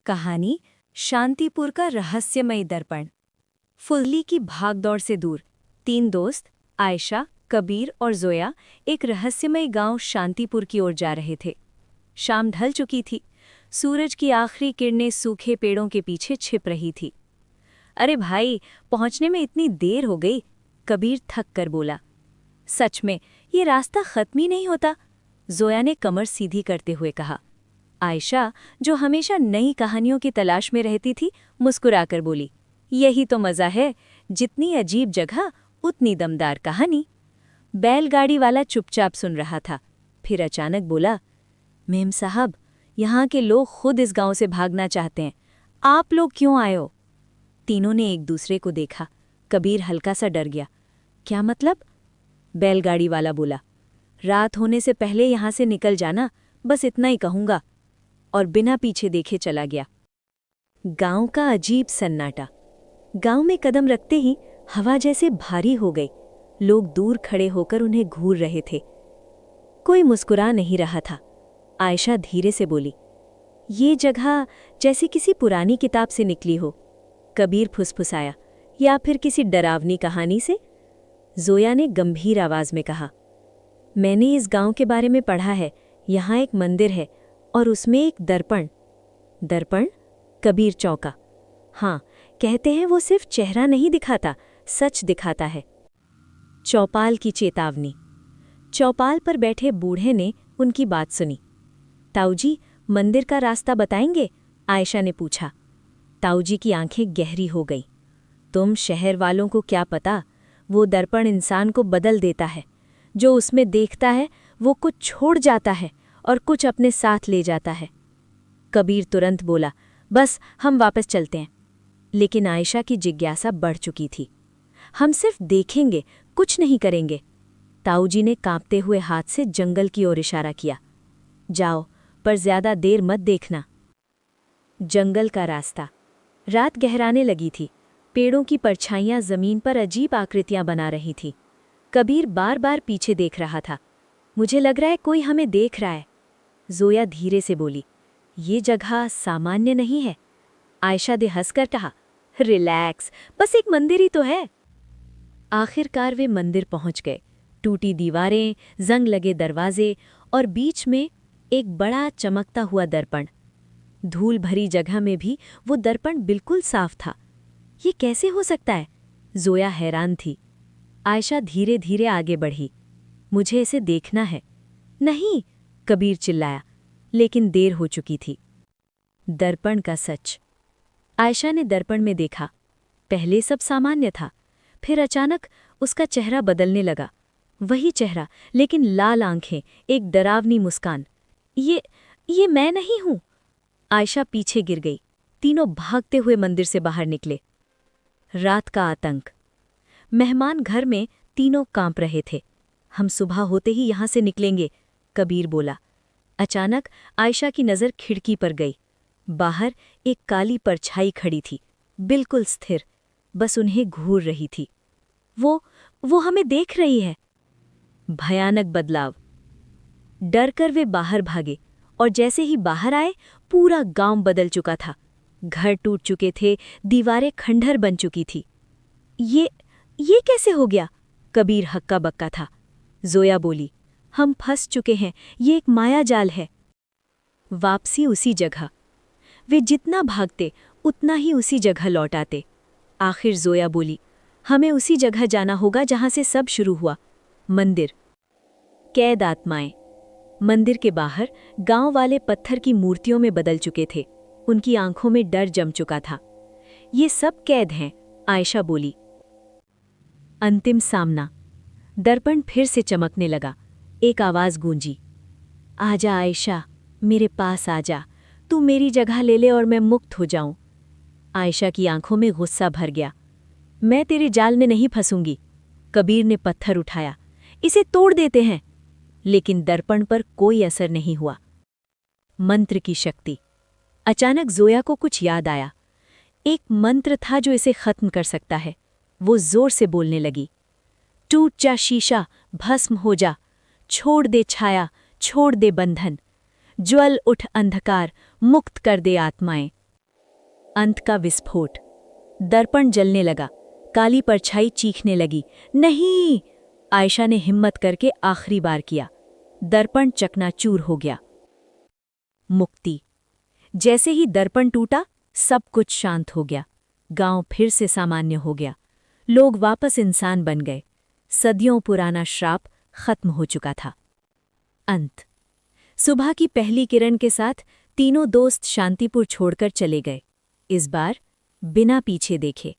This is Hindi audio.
कहानी शांतिपुर का रहस्यमय दर्पण। फुल्ली की भागदौड़ से दूर 3 दोस्त आयशा, कबीर और जोया एक रहस्यमय गांव शांतिपुर की ओर जा रहे थे। शाम ढल चुकी थी। सूरज की आखिरी किरणें सूखे पेड़ों के पीछे छिप रही थी। अरे भाई, पहुंचने में इतनी देर हो गई, कबीर थक कर बोला। सच में ये रास्ता खत्म ही नहीं होता, जोया ने कमर सीधी करते हुए कहा। आयशा, जो हमेशा नई कहानियों की तलाश में रहती थी, मुस्कुराकर बोली, यही तो मज़ा है, जितनी अजीब जगह उतनी दमदार कहानी। बैलगाड़ी वाला चुपचाप सुन रहा था, फिर अचानक बोला, मेम साहब, यहाँ के लोग खुद इस गांव से भागना चाहते हैं, आप लोग क्यों आए हो? तीनों ने एक दूसरे को देखा। कबीर हल्का सा डर गया। क्या मतलब? बैलगाड़ी वाला बोला, रात होने से पहले यहाँ से निकल जाना, बस इतना ही कहूँगा, और बिना पीछे देखे चला गया। गांव का अजीब सन्नाटा। गांव में कदम रखते ही हवा जैसे भारी हो गई। लोग दूर खड़े होकर उन्हें घूर रहे थे। कोई मुस्कुरा नहीं रहा था। आयशा धीरे से बोली, ये जगह जैसे किसी पुरानी किताब से निकली हो। कबीर फुसफुसाया, या फिर किसी डरावनी कहानी से? जोया ने गंभीर आवाज में कहा, मैंने इस गांव के बारे में पढ़ा है। यहाँ एक मंदिर है और उसमें एक दर्पण। दर्पण? कबीर चौंका। हाँ, कहते हैं वो सिर्फ चेहरा नहीं दिखाता, सच दिखाता है। चौपाल की चेतावनी। चौपाल पर बैठे बूढ़े ने उनकी बात सुनी। ताऊजी, मंदिर का रास्ता बताएंगे? आयशा ने पूछा। ताऊजी की आंखें गहरी हो गई। तुम शहर वालों को क्या पता, वो दर्पण इंसान को बदल देता है। जो उसमें देखता है वो कुछ छोड़ जाता है और कुछ अपने साथ ले जाता है। कबीर तुरंत बोला, बस हम वापस चलते हैं। लेकिन आयशा की जिज्ञासा बढ़ चुकी थी। हम सिर्फ देखेंगे, कुछ नहीं करेंगे। ताऊजी ने कांपते हुए हाथ से जंगल की ओर इशारा किया। जाओ, पर ज्यादा देर मत देखना। जंगल का रास्ता। रात गहराने लगी थी। पेड़ों की परछाइयां जमीन पर अजीब आकृतियां बना रही थी। कबीर बार बार पीछे देख रहा था। मुझे लग रहा है कोई हमें देख रहा है। जोया धीरे से बोली, ये जगह सामान्य नहीं है। आयशा ने हंसकर कहा, रिलैक्स, बस एक मंदिर ही तो है। आखिरकार वे मंदिर पहुंच गए। टूटी दीवारें, जंग लगे दरवाजे और बीच में एक बड़ा चमकता हुआ दर्पण। धूल भरी जगह में भी वो दर्पण बिल्कुल साफ था। ये कैसे हो सकता है? जोया हैरान थी। आयशा धीरे धीरे आगे बढ़ी। मुझे इसे देखना है। नहीं, कबीर चिल्लाया, लेकिन देर हो चुकी थी। दर्पण का सच। आयशा ने दर्पण में देखा। पहले सब सामान्य था, फिर अचानक उसका चेहरा बदलने लगा। वही चेहरा, लेकिन लाल आंखें, एक डरावनी मुस्कान। ये मैं नहीं हूं। आयशा पीछे गिर गई। तीनों भागते हुए मंदिर से बाहर निकले। रात का आतंक। मेहमान घर में तीनों कांप रहे थे। हम सुबह होते ही यहां से निकलेंगे, कबीर बोला। अचानक आयशा की नज़र खिड़की पर गई। बाहर एक काली परछाई खड़ी थी, बिल्कुल स्थिर, बस उन्हें घूर रही थी। वो हमें देख रही है। भयानक बदलाव। डरकर वे बाहर भागे, और जैसे ही बाहर आए, पूरा गांव बदल चुका था। घर टूट चुके थे, दीवारें खंडहर बन चुकी थी। ये कैसे हो गया? कबीर हक्का बक्का था। जोया बोली, हम फंस चुके हैं, ये एक माया जाल है। वापसी उसी जगह। वे जितना भागते उतना ही उसी जगह लौट आते। आखिर जोया बोली, हमें उसी जगह जाना होगा जहां से सब शुरू हुआ, मंदिर। कैद आत्माएं। मंदिर के बाहर गांव वाले पत्थर की मूर्तियों में बदल चुके थे। उनकी आंखों में डर जम चुका था। ये सब कैद हैं, आयशा बोली। अंतिम सामना। दर्पण फिर से चमकने लगा। एक आवाज गूंजी, आजा आयशा, मेरे पास आजा, तू मेरी जगह ले ले और मैं मुक्त हो जाऊं। आयशा की आंखों में गुस्सा भर गया। मैं तेरे जाल में नहीं फंसूंगी। कबीर ने पत्थर उठाया, इसे तोड़ देते हैं। लेकिन दर्पण पर कोई असर नहीं हुआ। मंत्र की शक्ति। अचानक जोया को कुछ याद आया। एक मंत्र था जो इसे खत्म कर सकता है। वो जोर से बोलने लगी, टूट जा शीशा, भस्म हो जा, छोड़ दे छाया, छोड़ दे बंधन, ज्वल उठ अंधकार, मुक्त कर दे आत्माएं। अंत का विस्फोट। दर्पण जलने लगा, काली परछाई चीखने लगी, नहीं! आयशा ने हिम्मत करके आखिरी बार किया। दर्पण चकनाचूर हो गया। मुक्ति। जैसे ही दर्पण टूटा, सब कुछ शांत हो गया। गांव फिर से सामान्य हो गया। लोग वापस इंसान बन गए। सदियों पुराना श्राप खत्म हो चुका था। अंत। सुबह की पहली किरण के साथ तीनों दोस्त शांतिपुर छोड़कर चले गए। इस बार बिना पीछे देखे।